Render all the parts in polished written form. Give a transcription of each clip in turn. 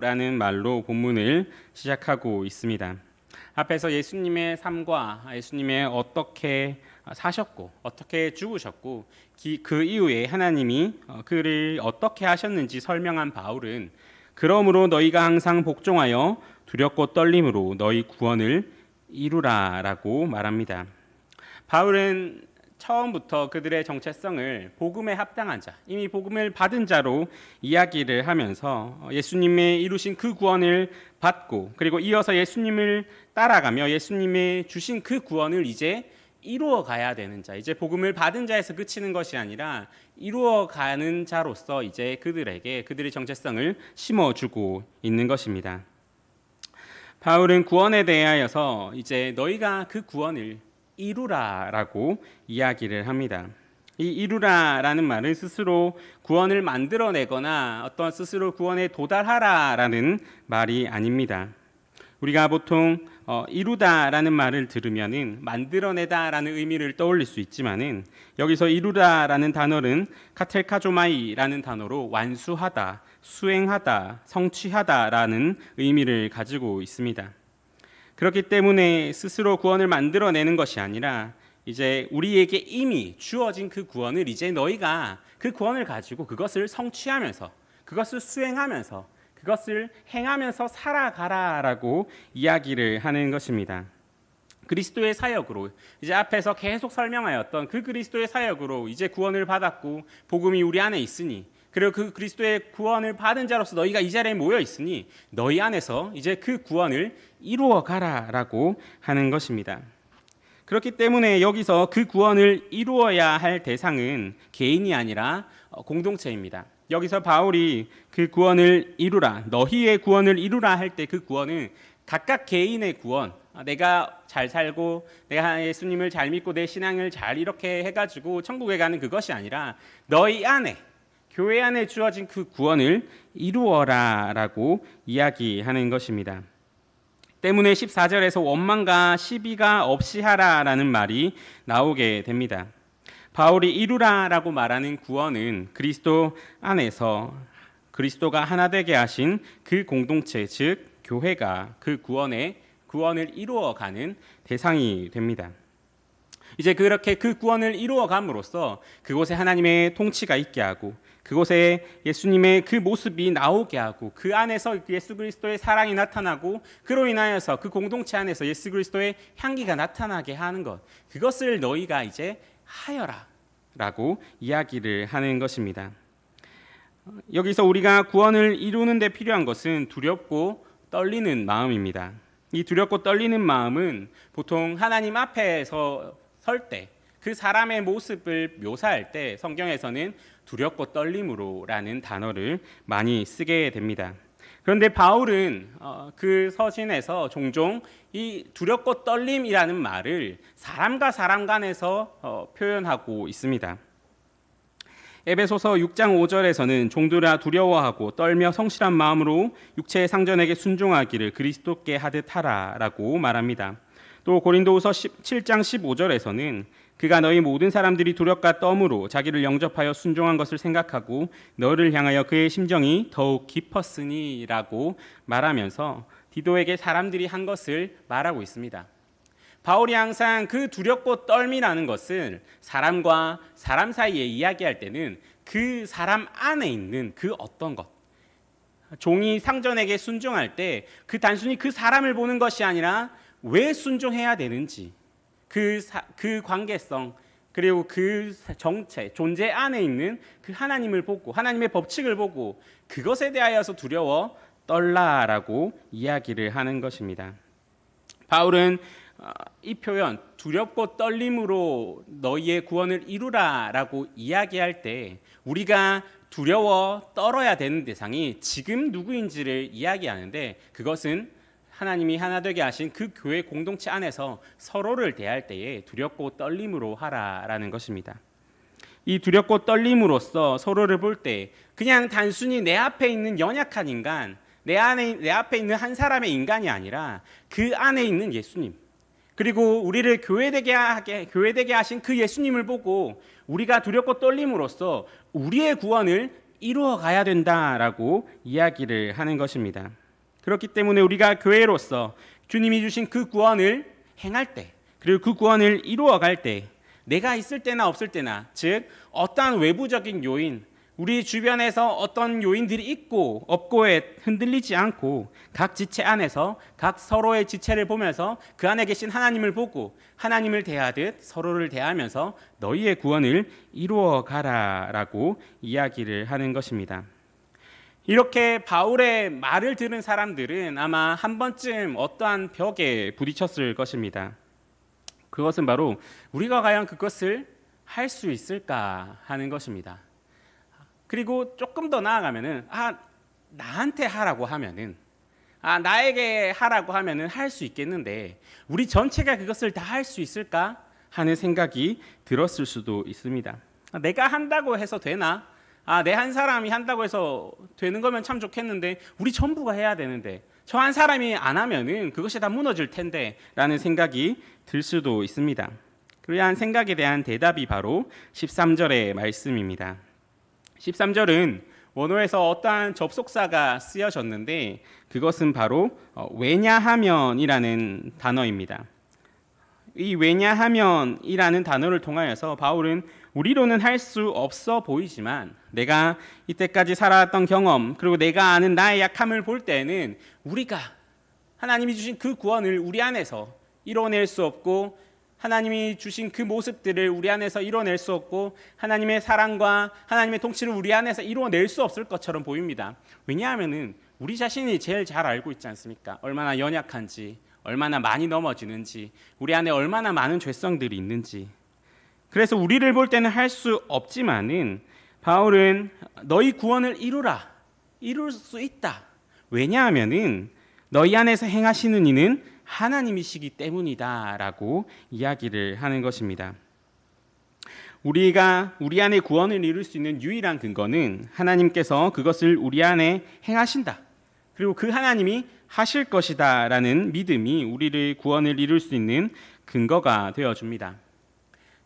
라는 말로 본문을 시작하고 있습니다. 앞에서 예수님의 삶과 예수님의 어떻게 사셨고 어떻게 죽으셨고 그 이후에 하나님이 그를 어떻게 하셨는지 설명한 바울은 그러므로 너희가 항상 복종하여 두렵고 떨림으로 너희 구원을 이루라라고 말합니다. 바울은 처음부터 그들의 정체성을 복음에 합당한 자, 이미 복음을 받은 자로 이야기를 하면서 예수님의 이루신 그 구원을 받고 그리고 이어서 예수님을 따라가며 예수님의 주신 그 구원을 이제 이루어 가야 되는 자, 이제 복음을 받은 자에서 그치는 것이 아니라 이루어 가는 자로서 이제 그들에게 그들의 정체성을 심어주고 있는 것입니다. 바울은 구원에 대하여서 이제 너희가 그 구원을 이루라라고 이야기를 합니다. 이 이루라라는 말은 스스로 구원을 만들어내거나 어떤 스스로 구원에 도달하라라는 말이 아닙니다. 우리가 보통 이루다라는 말을 들으면은 만들어내다라는 의미를 떠올릴 수 있지만은 여기서 이루다라는 단어는 카텔카조마이라는 단어로 완수하다, 수행하다, 성취하다라는 의미를 가지고 있습니다. 그렇기 때문에 스스로 구원을 만들어내는 것이 아니라 이제 우리에게 이미 주어진 그 구원을 이제 너희가 그 구원을 가지고 그것을 성취하면서 그것을 수행하면서 그것을 행하면서 살아가라라고 이야기를 하는 것입니다. 그리스도의 사역으로 이제 앞에서 계속 설명하였던 그 그리스도의 사역으로 이제 구원을 받았고 복음이 우리 안에 있으니 그리고 그 그리스도의 구원을 받은 자로서 너희가 이 자리에 모여 있으니 너희 안에서 이제 그 구원을 이루어 가라라고 하는 것입니다. 그렇기 때문에 여기서 그 구원을 이루어야 할 대상은 개인이 아니라 공동체입니다. 여기서 바울이 그 구원을 이루라, 너희의 구원을 이루라 할 때 그 구원은 각각 개인의 구원, 내가 잘 살고 내가 예수님을 잘 믿고 내 신앙을 잘 이렇게 해가지고 천국에 가는 그것이 아니라 너희 안에 교회 안에 주어진 그 구원을 이루어라라고 이야기하는 것입니다. 때문에 14절에서 원망과 시비가 없이 하라라는 말이 나오게 됩니다. 바울이 이루라라고 말하는 구원은 그리스도 안에서 그리스도가 하나 되게 하신 그 공동체, 즉 교회가 그 구원을 이루어가는 대상이 됩니다. 이제 그렇게 그 구원을 이루어감으로써 그곳에 하나님의 통치가 있게 하고 그곳에 예수님의 그 모습이 나오게 하고 그 안에서 예수 그리스도의 사랑이 나타나고 그로 인하여서 그 공동체 안에서 예수 그리스도의 향기가 나타나게 하는 것, 그것을 너희가 이제 하여라 라고 이야기를 하는 것입니다. 여기서 우리가 구원을 이루는 데 필요한 것은 두렵고 떨리는 마음입니다. 이 두렵고 떨리는 마음은 보통 하나님 앞에서 설 때 그 사람의 모습을 묘사할 때 성경에서는 두렵고 떨림으로라는 단어를 많이 쓰게 됩니다. 그런데 바울은 그 서신에서 종종 이 두렵고 떨림이라는 말을 사람과 사람 간에서 표현하고 있습니다. 에베소서 6장 5절에서는 종들아 두려워하고 떨며 성실한 마음으로 육체의 상전에게 순종하기를 그리스도께 하듯 하라라고 말합니다. 또 고린도후서 7장 15절에서는 그가 너희 모든 사람들이 두렵과 떫으로 자기를 영접하여 순종한 것을 생각하고 너를 향하여 그의 심정이 더욱 깊었으니라고 말하면서 디도에게 사람들이 한 것을 말하고 있습니다. 바울이 항상 그 두렵고 떨미라는 것을 사람과 사람 사이에 이야기할 때는 그 사람 안에 있는 그 어떤 것, 종이 상전에게 순종할 때 그 단순히 그 사람을 보는 것이 아니라 왜 순종해야 되는지 그 관계성 그리고 그 정체 존재 안에 있는 그 하나님을 보고 하나님의 법칙을 보고 그것에 대하여서 두려워 떨라라고 이야기를 하는 것입니다. 바울은 이 표현 두렵고 떨림으로 너희의 구원을 이루라라고 이야기할 때 우리가 두려워 떨어야 되는 대상이 지금 누구인지를 이야기하는데 그것은 하나님이 하나 되게 하신 그 교회 공동체 안에서 서로를 대할 때에 두렵고 떨림으로 하라라는 것입니다. 이 두렵고 떨림으로써 서로를 볼 때 그냥 단순히 내 앞에 있는 연약한 인간, 내 앞에 있는 한 사람의 인간이 아니라 그 안에 있는 예수님, 그리고 우리를 교회되게 하신 그 예수님을 보고 우리가 두렵고 떨림으로써 우리의 구원을 이루어 가야 된다라고 이야기를 하는 것입니다. 그렇기 때문에 우리가 교회로서 주님이 주신 그 구원을 행할 때, 그리고 그 구원을 이루어 갈 때, 내가 있을 때나 없을 때나, 즉 어떠한 외부적인 요인, 우리 주변에서 어떤 요인들이 있고 없고에 흔들리지 않고 각 지체 안에서 각 서로의 지체를 보면서 그 안에 계신 하나님을 보고 하나님을 대하듯 서로를 대하면서 너희의 구원을 이루어 가라라고 이야기를 하는 것입니다. 이렇게 바울의 말을 들은 사람들은 아마 한 번쯤 어떠한 벽에 부딪혔을 것입니다. 그것은 바로 우리가 과연 그것을 할 수 있을까 하는 것입니다. 그리고 조금 더 나아가면은 나한테 하라고 하면은 나에게 하라고 하면은 할 수 있겠는데 우리 전체가 그것을 다 할 수 있을까 하는 생각이 들었을 수도 있습니다. 내가 한다고 해서 되나? 내 한 사람이 한다고 해서 되는 거면 참 좋겠는데 우리 전부가 해야 되는데 저 한 사람이 안 하면은 그것이 다 무너질 텐데 라는 생각이 들 수도 있습니다. 그러한 생각에 대한 대답이 바로 13절의 말씀입니다. 13절은 원어에서 어떠한 접속사가 쓰여졌는데 그것은 바로 왜냐하면이라는 단어입니다. 이 왜냐하면이라는 단어를 통하여서 바울은 우리로는 할 수 없어 보이지만 내가 이때까지 살아왔던 경험 그리고 내가 아는 나의 약함을 볼 때는 우리가 하나님이 주신 그 구원을 우리 안에서 이뤄낼 수 없고 하나님이 주신 그 모습들을 우리 안에서 이뤄낼 수 없고 하나님의 사랑과 하나님의 통치를 우리 안에서 이뤄낼 수 없을 것처럼 보입니다. 왜냐하면 우리 자신이 제일 잘 알고 있지 않습니까? 얼마나 연약한지, 얼마나 많이 넘어지는지, 우리 안에 얼마나 많은 죄성들이 있는지. 그래서 우리를 볼 때는 할 수 없지만은 바울은 너희 구원을 이룰 수 있다. 왜냐하면은 너희 안에서 행하시는 이는 하나님이시기 때문이다라고 이야기를 하는 것입니다. 우리가 우리 안에 구원을 이룰 수 있는 유일한 근거는 하나님께서 그것을 우리 안에 행하신다. 그리고 그 하나님이 하실 것이다라는 믿음이 우리를 구원을 이룰 수 있는 근거가 되어줍니다.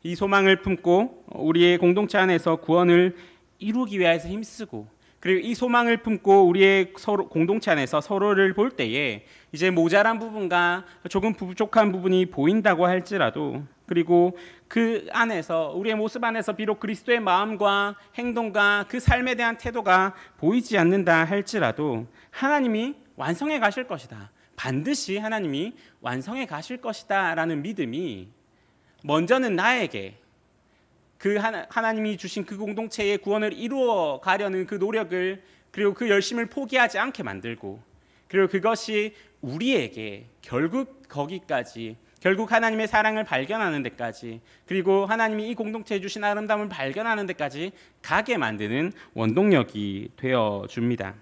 이 소망을 품고 우리의 공동체 안에서 구원을 이루기 위해서 힘쓰고 그리고 이 소망을 품고 우리의 공동체 안에서 서로를 볼 때에 이제 모자란 부분과 조금 부족한 부분이 보인다고 할지라도 그리고 그 안에서 우리의 모습 안에서 비록 그리스도의 마음과 행동과 그 삶에 대한 태도가 보이지 않는다 할지라도 하나님이 완성해 가실 것이다. 반드시 하나님이 완성해 가실 것이다 라는 믿음이 먼저는 나에게 그 하나님이 주신 그 공동체의 구원을 이루어 가려는 그 노력을 그리고 그 열심을 포기하지 않게 만들고 그리고 그것이 우리에게 결국 거기까지 결국 하나님의 사랑을 발견하는 데까지 그리고 하나님이 이 공동체에 주신 아름다움을 발견하는 데까지 가게 만드는 원동력이 되어줍니다.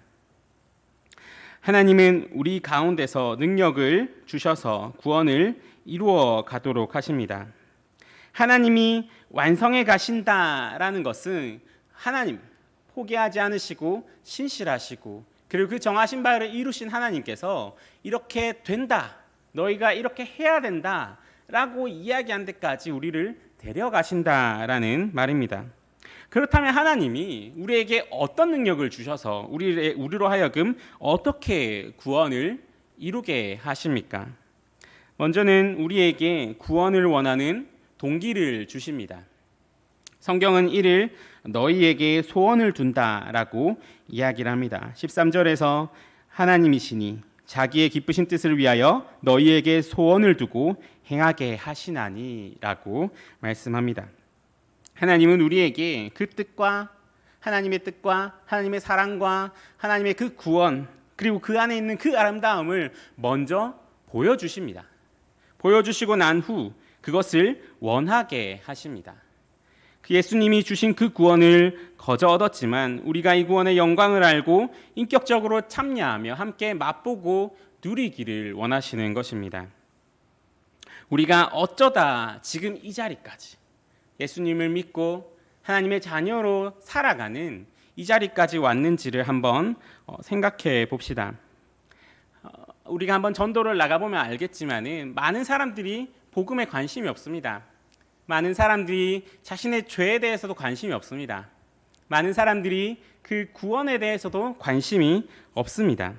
하나님은 우리 가운데서 능력을 주셔서 구원을 이루어 가도록 하십니다. 하나님이 완성해 가신다라는 것은 하나님 포기하지 않으시고 신실하시고 그리고 그 정하신 바를 이루신 하나님께서 이렇게 된다, 너희가 이렇게 해야 된다라고 이야기한 데까지 우리를 데려가신다라는 말입니다. 그렇다면 하나님이 우리에게 어떤 능력을 주셔서 우리로 하여금 어떻게 구원을 이루게 하십니까? 먼저는 우리에게 구원을 원하는 동기를 주십니다. 성경은 이를 너희에게 소원을 둔다라고 이야기를 합니다. 13절에서 하나님이시니 자기의 기쁘신 뜻을 위하여 너희에게 소원을 두고 행하게 하시나니라고 말씀합니다. 하나님은 우리에게 그 뜻과 하나님의 뜻과 하나님의 사랑과 하나님의 그 구원 그리고 그 안에 있는 그 아름다움을 먼저 보여주십니다. 보여주시고 난 후 그것을 원하게 하십니다. 그 예수님이 주신 그 구원을 거저 얻었지만 우리가 이 구원의 영광을 알고 인격적으로 참여하며 함께 맛보고 누리기를 원하시는 것입니다. 우리가 어쩌다 지금 이 자리까지 예수님을 믿고 하나님의 자녀로 살아가는 이 자리까지 왔는지를 한번 생각해 봅시다. 우리가 한번 전도를 나가보면 알겠지만은 많은 사람들이 복음에 관심이 없습니다. 많은 사람들이 자신의 죄에 대해서도 관심이 없습니다. 많은 사람들이 그 구원에 대해서도 관심이 없습니다.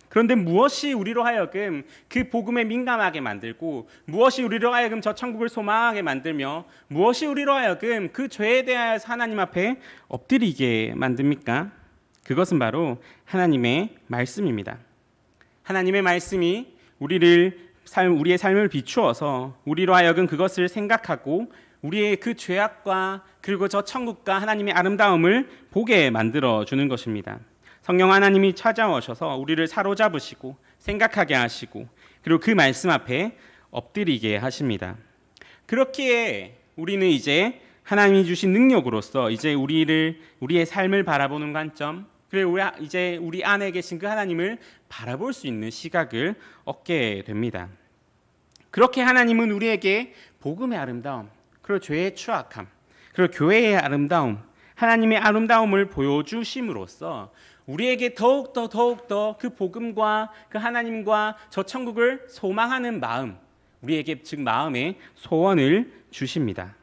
그런데 무엇이 우리로 하여금 그 복음에 민감하게 만들고, 무엇이 우리로 하여금 저 천국을 소망하게 만들며, 무엇이 우리로 하여금 그 죄에 대하여서 하나님 앞에 엎드리게 만듭니까? 그것은 바로 하나님의 말씀입니다. 하나님의 말씀이 우리의 삶을 비추어서 우리로 하여금 그것을 생각하고 우리의 그 죄악과 그리고 저 천국과 하나님의 아름다움을 보게 만들어 주는 것입니다. 성령 하나님이 찾아오셔서 우리를 사로잡으시고 생각하게 하시고, 그리고 그 말씀 앞에 엎드리게 하십니다. 그렇기에 우리는 이제 하나님이 주신 능력으로서 이제 우리의 삶을 바라보는 관점, 그리고 이제 우리 안에 계신 그 하나님을 바라볼 수 있는 시각을 얻게 됩니다. 그렇게 하나님은 우리에게 복음의 아름다움, 그리고 죄의 추악함, 그리고 교회의 아름다움, 하나님의 아름다움을 보여주심으로써 우리에게 더욱더 그 복음과 그 하나님과 저 천국을 소망하는 마음, 우리에게 즉 마음의 소원을 주십니다.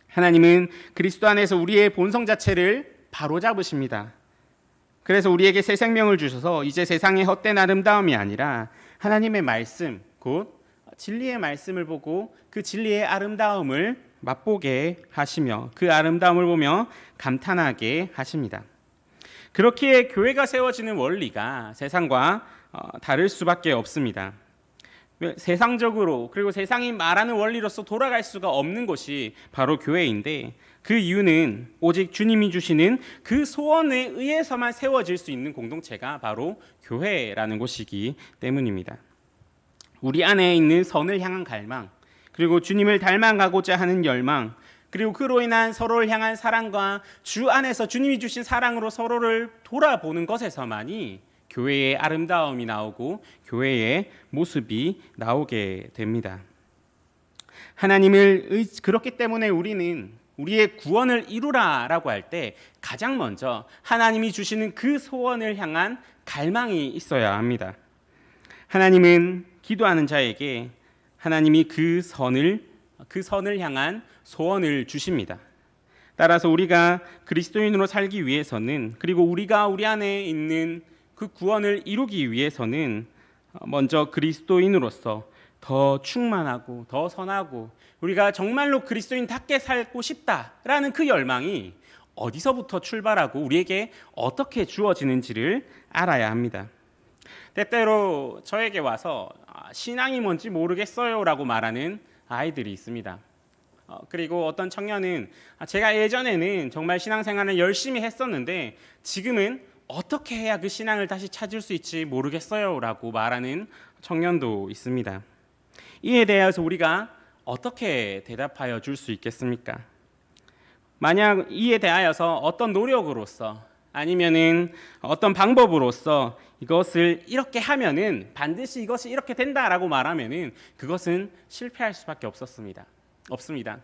하나님은 그리스도 안에서 우리의 본성 자체를 바로잡으십니다. 그래서 우리에게 새 생명을 주셔서 이제 세상의 헛된 아름다움이 아니라 하나님의 말씀, 곧 진리의 말씀을 보고 그 진리의 아름다움을 맛보게 하시며 그 아름다움을 보며 감탄하게 하십니다. 그렇기에 교회가 세워지는 원리가 세상과 다를 수밖에 없습니다. 세상적으로, 그리고 세상이 말하는 원리로서 돌아갈 수가 없는 곳이 바로 교회인데, 그 이유는 오직 주님이 주시는 그 소원에 의해서만 세워질 수 있는 공동체가 바로 교회라는 곳이기 때문입니다. 우리 안에 있는 선을 향한 갈망, 그리고 주님을 닮아가고자 하는 열망, 그리고 그로 인한 서로를 향한 사랑과 주 안에서 주님이 주신 사랑으로 서로를 돌아보는 것에서만이 교회의 아름다움이 나오고 교회의 모습이 나오게 됩니다. 그렇기 때문에 우리는 우리의 구원을 이루라라고 할 때 가장 먼저 하나님이 주시는 그 소원을 향한 갈망이 있어야 합니다. 하나님은 기도하는 자에게 하나님이 그 선을 향한 소원을 주십니다. 따라서 우리가 그리스도인으로 살기 위해서는, 그리고 우리가 우리 안에 있는 그 구원을 이루기 위해서는 먼저 그리스도인으로서 더 충만하고 더 선하고 우리가 정말로 그리스도인답게 살고 싶다라는 그 열망이 어디서부터 출발하고 우리에게 어떻게 주어지는지를 알아야 합니다. 때때로 저에게 와서 신앙이 뭔지 모르겠어요 라고 말하는 아이들이 있습니다. 그리고 어떤 청년은 제가 예전에는 정말 신앙생활을 열심히 했었는데 지금은 어떻게 해야 그 신앙을 다시 찾을 수 있지 모르겠어요 라고 말하는 청년도 있습니다. 이에 대해서 우리가 어떻게 대답하여 줄 수 있겠습니까? 만약 이에 대하여서 어떤 노력으로서 아니면은 어떤 방법으로서 이것을 이렇게 하면은 반드시 이것이 이렇게 된다라고 말하면은 그것은 실패할 수밖에 없습니다.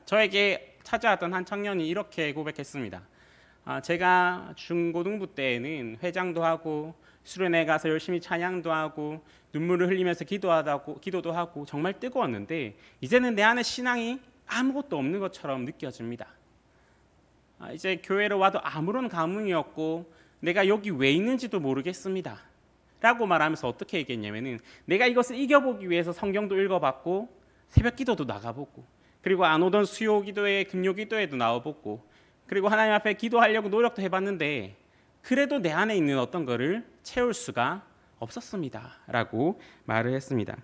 저에게 찾아왔던 한 청년이 이렇게 고백했습니다. 제가 중고등부 때에는 회장도 하고 수련회 가서 열심히 찬양도 하고 눈물을 흘리면서 기도도 하고 정말 뜨거웠는데 이제는 내 안에 신앙이 아무것도 없는 것처럼 느껴집니다. 이제 교회로 와도 아무런 감흥이 없고 내가 여기 왜 있는지도 모르겠습니다 라고 말하면서 어떻게 얘기했냐면은 내가 이것을 이겨보기 위해서 성경도 읽어봤고 새벽 기도도 나가보고 그리고 안 오던 수요 기도회, 금요 기도회도 나와보고 그리고 하나님 앞에 기도하려고 노력도 해봤는데 그래도 내 안에 있는 어떤 거를 채울 수가 없었습니다 라고 말을 했습니다.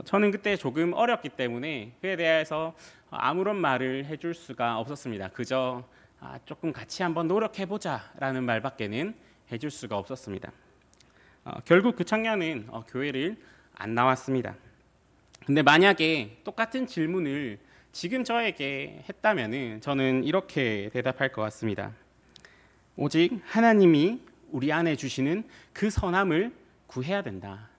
저는 그때 조금 어렸기 때문에 그에 대해서 아무런 말을 해줄 수가 없었습니다. 그저 조금 같이 한번 노력해보자 라는 말밖에는 해줄 수가 없었습니다. 결국 그 청년은 교회를 안 나왔습니다. 근데 만약에 똑같은 질문을 지금 저에게 했다면 저는 이렇게 대답할 것 같습니다. 오직 하나님이 우리 안에 주시는 그 선함을 구해야 된다.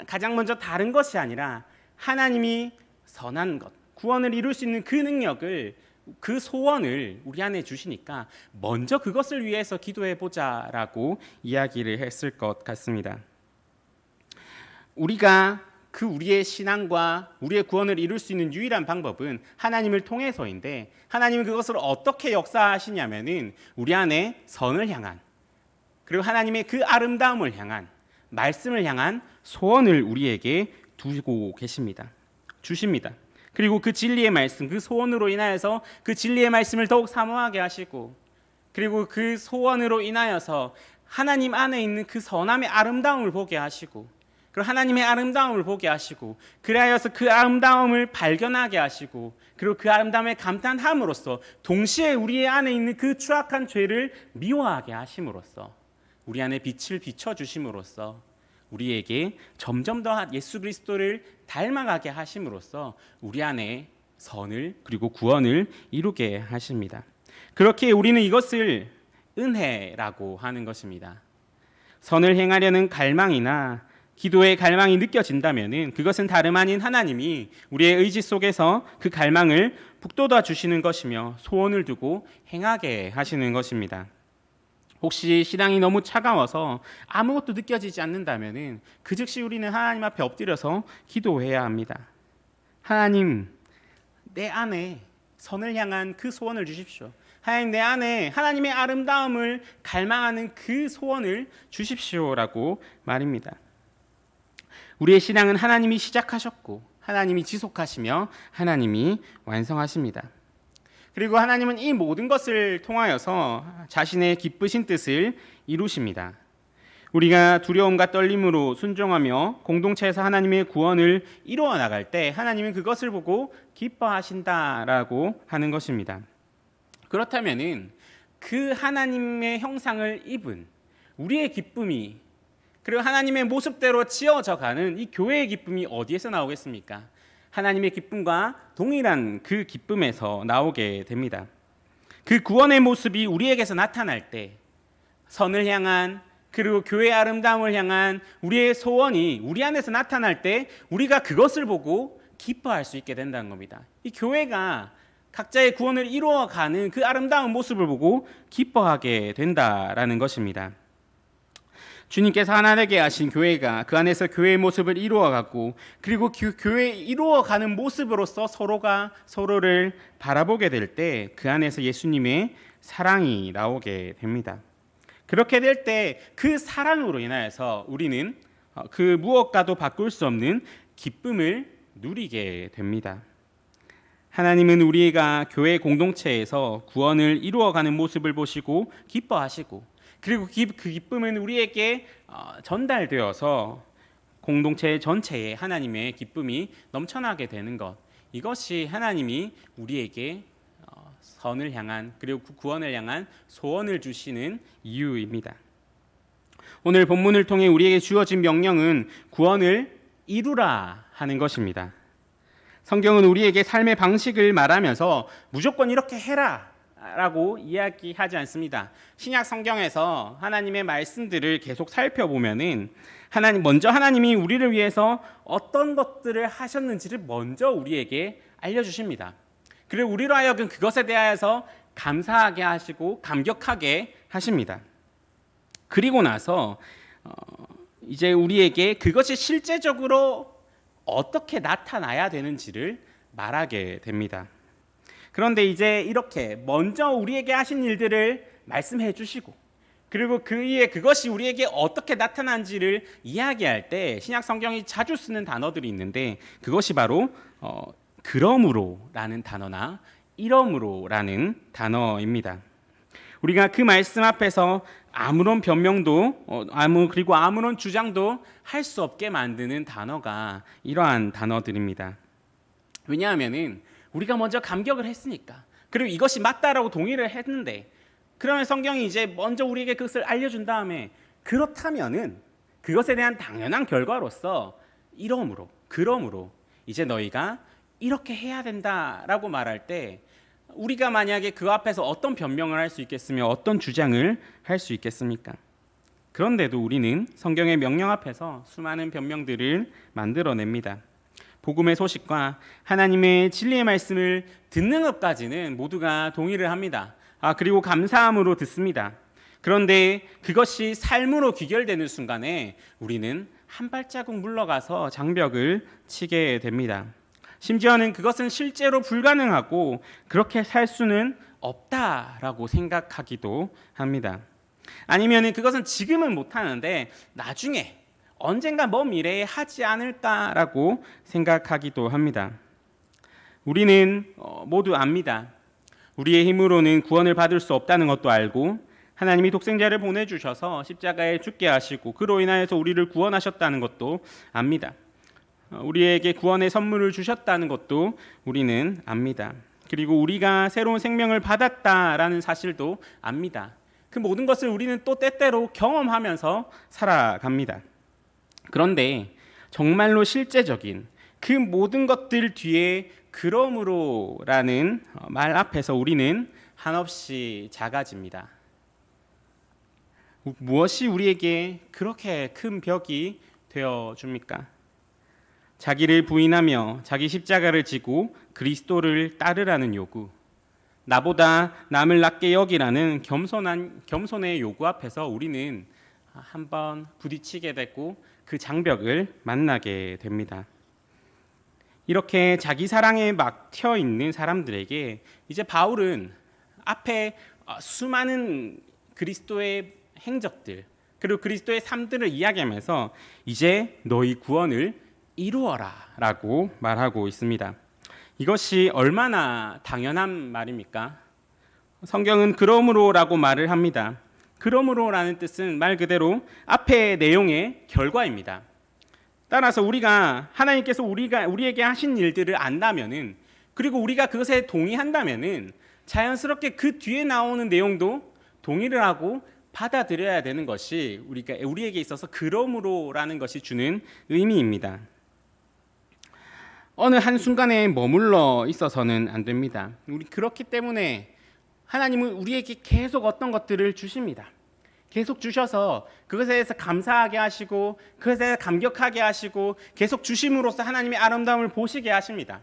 가장 먼저 다른 것이 아니라 하나님이 선한 것, 구원을 이룰 수 있는 그 능력을, 그 소원을 우리 안에 주시니까 먼저 그것을 위해서 기도해보자라고 이야기를 했을 것 같습니다. 우리가 그 우리의 신앙과 우리의 구원을 이룰 수 있는 유일한 방법은 하나님을 통해서인데, 하나님은 그것을 어떻게 역사하시냐면은 우리 안에 선을 향한, 그리고 하나님의 그 아름다움을 향한, 말씀을 향한 소원을 우리에게 두고 계십니다. 주십니다. 그리고 그 진리의 말씀, 그 소원으로 인하여서 그 진리의 말씀을 더욱 사모하게 하시고, 그리고 그 소원으로 인하여서 하나님 안에 있는 그 선함의 아름다움을 보게 하시고, 그리고 하나님의 아름다움을 보게 하시고, 그리하여서 그 아름다움을 발견하게 하시고, 그리고 그 아름다움에 감탄함으로써 동시에 우리 안에 있는 그 추악한 죄를 미워하게 하심으로써, 우리 안에 빛을 비춰주심으로써 우리에게 점점 더 예수 그리스도를 닮아가게 하심으로써 우리 안에 선을, 그리고 구원을 이루게 하십니다. 그렇게 우리는 이것을 은혜라고 하는 것입니다. 선을 행하려는 갈망이나 기도의 갈망이 느껴진다면 그것은 다름 아닌 하나님이 우리의 의지 속에서 그 갈망을 북돋아 주시는 것이며 소원을 두고 행하게 하시는 것입니다. 혹시 신앙이 너무 차가워서 아무것도 느껴지지 않는다면 그 즉시 우리는 하나님 앞에 엎드려서 기도해야 합니다. 하나님, 내 안에 선을 향한 그 소원을 주십시오. 하나님, 내 안에 하나님의 아름다움을 갈망하는 그 소원을 주십시오라고 말입니다. 우리의 신앙은 하나님이 시작하셨고 하나님이 지속하시며 하나님이 완성하십니다. 그리고 하나님은 이 모든 것을 통하여서 자신의 기쁘신 뜻을 이루십니다. 우리가 두려움과 떨림으로 순종하며 공동체에서 하나님의 구원을 이루어 나갈 때 하나님은 그것을 보고 기뻐하신다라고 하는 것입니다. 그렇다면은 그 하나님의 형상을 입은 우리의 기쁨이, 그리고 하나님의 모습대로 지어져 가는 이 교회의 기쁨이 어디에서 나오겠습니까? 하나님의 기쁨과 동일한 그 기쁨에서 나오게 됩니다. 그 구원의 모습이 우리에게서 나타날 때 선을 향한, 그리고 교회의 아름다움을 향한 우리의 소원이 우리 안에서 나타날 때 우리가 그것을 보고 기뻐할 수 있게 된다는 겁니다. 이 교회가 각자의 구원을 이루어가는 그 아름다운 모습을 보고 기뻐하게 된다라는 것입니다. 주님께서 하나 되게 하신 교회가 그 안에서 교회의 모습을 이루어가고, 그리고 그 교회 이루어가는 모습으로서 서로가 서로를 바라보게 될 때 그 안에서 예수님의 사랑이 나오게 됩니다. 그렇게 될 때 그 사랑으로 인하여서 우리는 그 무엇과도 바꿀 수 없는 기쁨을 누리게 됩니다. 하나님은 우리가 교회 공동체에서 구원을 이루어가는 모습을 보시고 기뻐하시고, 그리고 그 기쁨은 우리에게 전달되어서 공동체 전체에 하나님의 기쁨이 넘쳐나게 되는 것, 이것이 하나님이 우리에게 선을 향한, 그리고 구원을 향한 소원을 주시는 이유입니다. 오늘 본문을 통해 우리에게 주어진 명령은 구원을 이루라 하는 것입니다. 성경은 우리에게 삶의 방식을 말하면서 무조건 이렇게 해라 라고 이야기하지 않습니다. 신약 성경에서 하나님의 말씀들을 계속 살펴보면은 먼저 하나님이 우리를 위해서 어떤 것들을 하셨는지를 먼저 우리에게 알려주십니다. 그리고 우리로 하여금 그것에 대하여서 감사하게 하시고 감격하게 하십니다. 그리고 나서 이제 우리에게 그것이 실제적으로 어떻게 나타나야 되는지를 말하게 됩니다. 그런데 이제 이렇게 먼저 우리에게 하신 일들을 말씀해 주시고, 그리고 그 이에 그것이 우리에게 어떻게 나타난지를 이야기할 때 신약 성경이 자주 쓰는 단어들이 있는데, 그것이 바로 그러므로라는 단어나 이러므로라는 단어입니다. 우리가 그 말씀 앞에서 아무런 변명도 그리고 아무런 주장도 할 수 없게 만드는 단어가 이러한 단어들입니다. 왜냐하면은 우리가 먼저 감격을 했으니까, 그리고 이것이 맞다라고 동의를 했는데, 그러면 성경이 이제 먼저 우리에게 그것을 알려준 다음에 그렇다면은 그것에 대한 당연한 결과로서 그러므로 이제 너희가 이렇게 해야 된다라고 말할 때 우리가 만약에 그 앞에서 어떤 변명을 할 수 있겠으며 어떤 주장을 할 수 있겠습니까? 그런데도 우리는 성경의 명령 앞에서 수많은 변명들을 만들어냅니다. 복음의 소식과 하나님의 진리의 말씀을 듣는 것까지는 모두가 동의를 합니다. 그리고 감사함으로 듣습니다. 그런데 그것이 삶으로 귀결되는 순간에 우리는 한 발자국 물러가서 장벽을 치게 됩니다. 심지어는 그것은 실제로 불가능하고 그렇게 살 수는 없다라고 생각하기도 합니다. 아니면 그것은 지금은 못하는데 나중에 언젠가 먼 미래에 하지 않을까라고 생각하기도 합니다. 우리는 모두 압니다. 우리의 힘으로는 구원을 받을 수 없다는 것도 알고 하나님이 독생자를 보내주셔서 십자가에 죽게 하시고 그로 인하여서 우리를 구원하셨다는 것도 압니다. 우리에게 구원의 선물을 주셨다는 것도 우리는 압니다. 그리고 우리가 새로운 생명을 받았다라는 사실도 압니다. 그 모든 것을 우리는 또 때때로 경험하면서 살아갑니다. 그런데 정말로 실제적인 그 모든 것들 뒤에 그러므로라는 말 앞에서 우리는 한없이 작아집니다. 무엇이 우리에게 그렇게 큰 벽이 되어줍니까? 자기를 부인하며 자기 십자가를 지고 그리스도를 따르라는 요구, 나보다 남을 낮게 여기라는 겸손의 요구 앞에서 우리는 한번 부딪히게 되고 그 장벽을 만나게 됩니다. 이렇게 자기 사랑에 막혀 있는 사람들에게 이제 바울은 앞에 수많은 그리스도의 행적들 그리고 그리스도의 삶들을 이야기하면서 이제 너희 구원을 이루어라 라고 말하고 있습니다. 이것이 얼마나 당연한 말입니까? 성경은 그러므로라고 말을 합니다. 그러므로라는 뜻은 말 그대로 앞의 내용의 결과입니다. 따라서 우리가 하나님께서 우리에게 하신 일들을 안다면은 그리고 우리가 그것에 동의한다면은 자연스럽게 그 뒤에 나오는 내용도 동의를 하고 받아들여야 되는 것이 우리에게 있어서 그러므로라는 것이 주는 의미입니다. 어느 한순간에 머물러 있어서는 안 됩니다. 그렇기 때문에 하나님은 우리에게 계속 어떤 것들을 주십니다. 계속 주셔서 그것에 대해서 감사하게 하시고 그것에 대해서 감격하게 하시고 계속 주심으로써 하나님의 아름다움을 보시게 하십니다.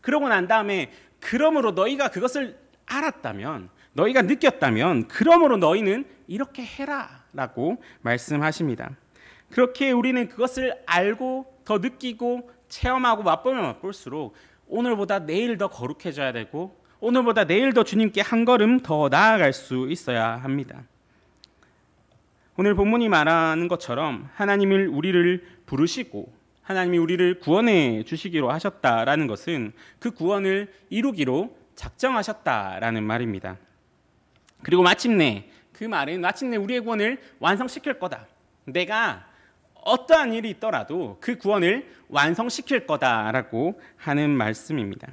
그러고 난 다음에 그러므로 너희가 그것을 알았다면 너희가 느꼈다면 그러므로 너희는 이렇게 해라 라고 말씀하십니다. 그렇게 우리는 그것을 알고 더 느끼고 체험하고 맛보면 맛볼수록 오늘보다 내일 더 거룩해져야 되고 오늘보다 내일 더 주님께 한 걸음 더 나아갈 수 있어야 합니다. 오늘 본문이 말하는 것처럼 하나님을 우리를 부르시고 하나님이 우리를 구원해 주시기로 하셨다라는 것은 그 구원을 이루기로 작정하셨다라는 말입니다. 그리고 마침내 그 말은 마침내 우리의 구원을 완성시킬 거다. 내가 어떠한 일이 있더라도 그 구원을 완성시킬 거다라고 하는 말씀입니다.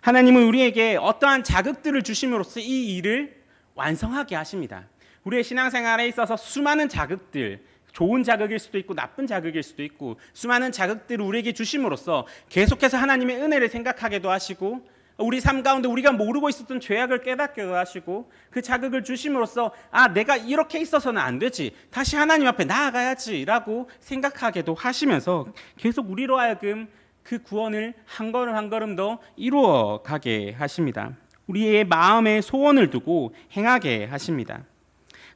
하나님은 우리에게 어떠한 자극들을 주심으로써 이 일을 완성하게 하십니다. 우리의 신앙생활에 있어서 수많은 자극들, 좋은 자극일 수도 있고 나쁜 자극일 수도 있고 수많은 자극들을 우리에게 주심으로써 계속해서 하나님의 은혜를 생각하게도 하시고 우리 삶 가운데 우리가 모르고 있었던 죄악을 깨닫게도 하시고 그 자극을 주심으로써 내가 이렇게 있어서는 안 되지, 다시 하나님 앞에 나아가야지 라고 생각하게도 하시면서 계속 우리로 하여금 그 구원을 한 걸음 한 걸음 더 이루어 가게 하십니다. 우리의 마음에 소원을 두고 행하게 하십니다.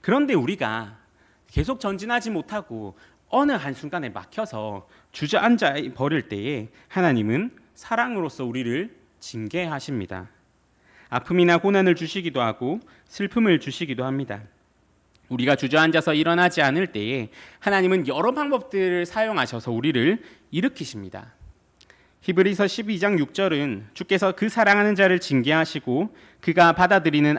그런데 우리가 계속 전진하지 못하고 어느 한순간에 막혀서 주저앉아 버릴 때에 하나님은 사랑으로서 우리를 징계하십니다. 아픔이나 고난을 주시기도 하고 슬픔을 주시기도 합니다. 우리가 주저앉아서 일어나지 않을 때에 하나님은 여러 방법들을 사용하셔서 우리를 일으키십니다. 히브리서 12장 6절은 주께서 그 사랑하는 자를 징계하시고 그가 받아들이는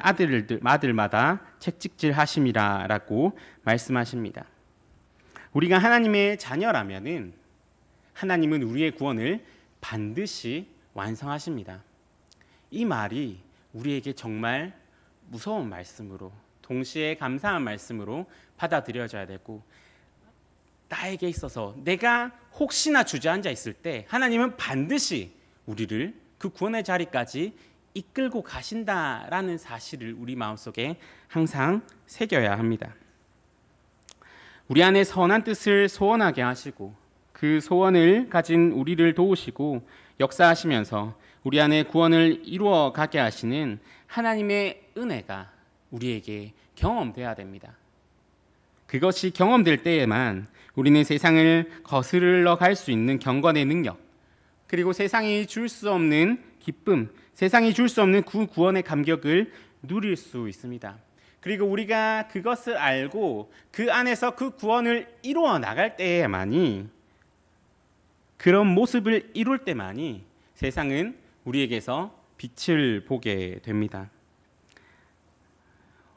아들마다 책찍질하심이라 라고 말씀하십니다. 우리가 하나님의 자녀라면은 하나님은 우리의 구원을 반드시 완성하십니다. 이 말이 우리에게 정말 무서운 말씀으로 동시에 감사한 말씀으로 받아들여져야 되고 나에게 있어서 내가 혹시나 주저앉아 있을 때 하나님은 반드시 우리를 그 구원의 자리까지 이끌고 가신다라는 사실을 우리 마음속에 항상 새겨야 합니다. 우리 안에 선한 뜻을 소원하게 하시고 그 소원을 가진 우리를 도우시고 역사하시면서 우리 안에 구원을 이루어 가게 하시는 하나님의 은혜가 우리에게 경험돼야 됩니다. 그것이 경험될 때에만 우리는 세상을 거스르러 갈 수 있는 경건의 능력, 그리고 세상이 줄 수 없는 기쁨, 세상이 줄 수 없는 그 구원의 감격을 누릴 수 있습니다. 그리고 우리가 그것을 알고 그 안에서 그 구원을 이루어 나갈 때에만이, 그런 모습을 이룰 때만이 세상은 우리에게서 빛을 보게 됩니다.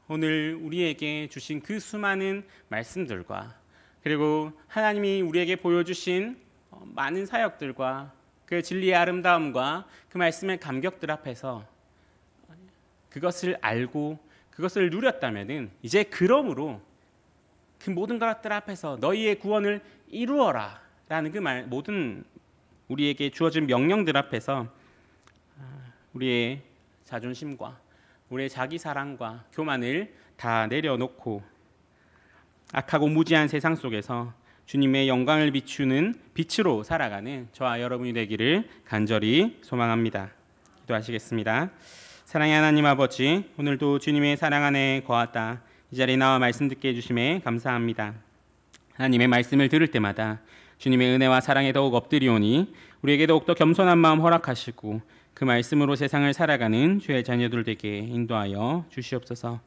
오늘 우리에게 주신 그 수많은 말씀들과, 그리고 하나님이 우리에게 보여주신 많은 사역들과 그 진리의 아름다움과 그 말씀의 감격들 앞에서 그것을 알고 그것을 누렸다면은, 이제 그러므로 그 모든 것들 앞에서 너희의 구원을 이루어라 라는 그 말, 모든 우리에게 주어진 명령들 앞에서 우리의 자존심과 우리의 자기 사랑과 교만을 다 내려놓고 악하고 무지한 세상 속에서 주님의 영광을 비추는 빛으로 살아가는 저와 여러분이 되기를 간절히 소망합니다. 기도하시겠습니다. 사랑의 하나님 아버지, 오늘도 주님의 사랑 안에 거하다 이 자리에 나와 말씀 듣게 해주심에 감사합니다. 하나님의 말씀을 들을 때마다 주님의 은혜와 사랑에 더욱 엎드리오니 우리에게 더욱더 겸손한 마음 허락하시고 그 말씀으로 세상을 살아가는 주의 자녀들 되게 인도하여 주시옵소서.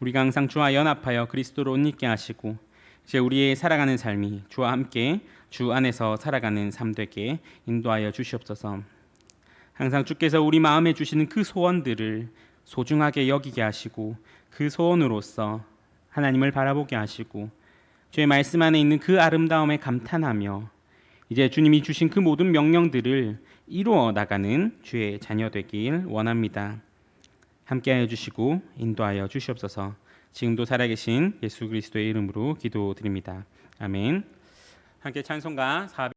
우리가 항상 주와 연합하여 그리스도로 옷 입게 하시고 이제 우리의 살아가는 삶이 주와 함께 주 안에서 살아가는 삶 되게 인도하여 주시옵소서. 항상 주께서 우리 마음에 주시는 그 소원들을 소중하게 여기게 하시고 그 소원으로서 하나님을 바라보게 하시고 주의 말씀 안에 있는 그 아름다움에 감탄하며 이제 주님이 주신 그 모든 명령들을 이루어 나가는 주의 자녀 되길 원합니다. 함께하여 주시고 인도하여 주시옵소서. 지금도 살아계신 예수 그리스도의 이름으로 기도드립니다. 아멘. 함께 찬송가 400